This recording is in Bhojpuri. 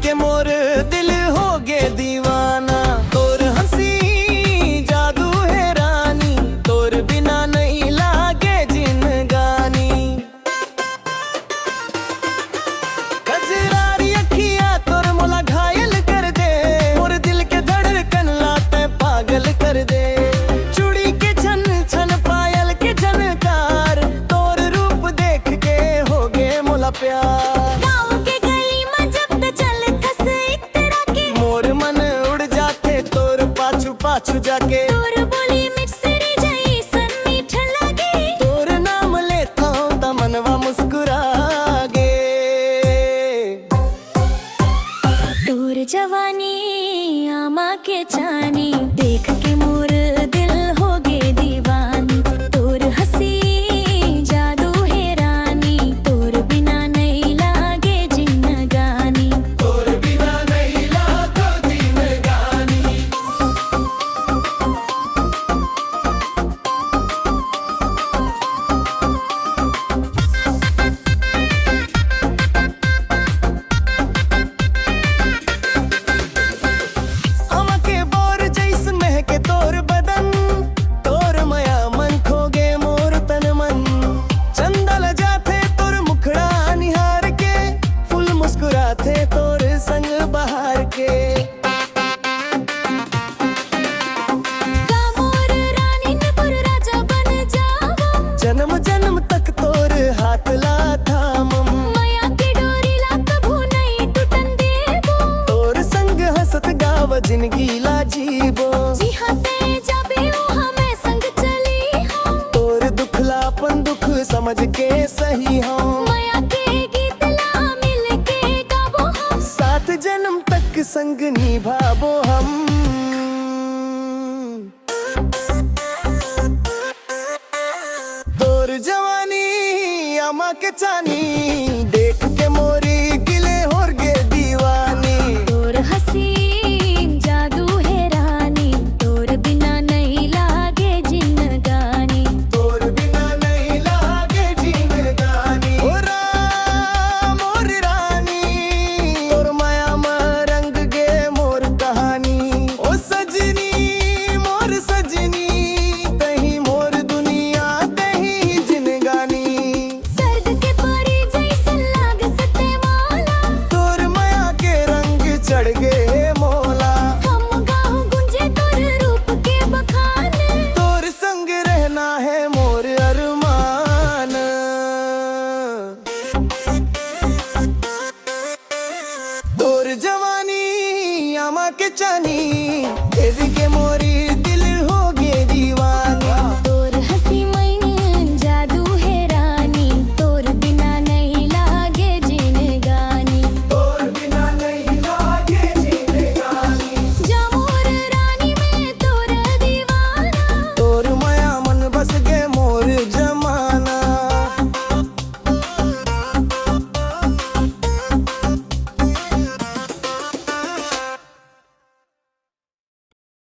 के मोर दिल हो गे दीवाना। तोर हंसी जादू है रानी, तोर बिना नहीं लागे जिंदगानी। कजरारी अखियां तोर मोला घायल कर दे, मोर दिल के धड़कन लाते पागल कर दे। चूड़ी के छन छन पायल के झनकार, तोर रूप देख के हो गे मोला प्यार। गाँव के गली में जब तक चल खस एक तरह के, मोर मन उड़ जाते तोर पाछू पाछू जाके। तोर बोली मिठसरी जैसन मीठ लगे, तोर नाम लेता हूँ त मनवा मुस्कुरा गे। तोर जवानी आमा के चानी, देख के मोर दिल हो गे दीवानी। तोर हंसी जादू है रानी, तोर बिना नहीं लागे जिंदगानी। तोर बिना नहीं लागो जिंदगानी। हवा के बोर जैसन महके तोर बदन, तोर माया मन खोगे मोर तन मन। चंदल जाते तोर मुखड़ा निहार के, फूल मुस्कुराते तोर संग बहार के। गा मोर रानी ने पुर राजा बन जावा, जन्म जन्म तक तोर हाथ ला थामम। माया की डोरी ला कभू नहीं टूटन देबो। तोर संग हंसत गाव जिंदगी ला जीबो। जी हाँ ते जाबे ओ हमें संग चली हो, तोर दुखलापन दुख समझ के सही हम। माया के गीत ला मिल के गाबो हम। 7 जन्म तक संग निभाबो हम। तोर जवानी आमा के चानी,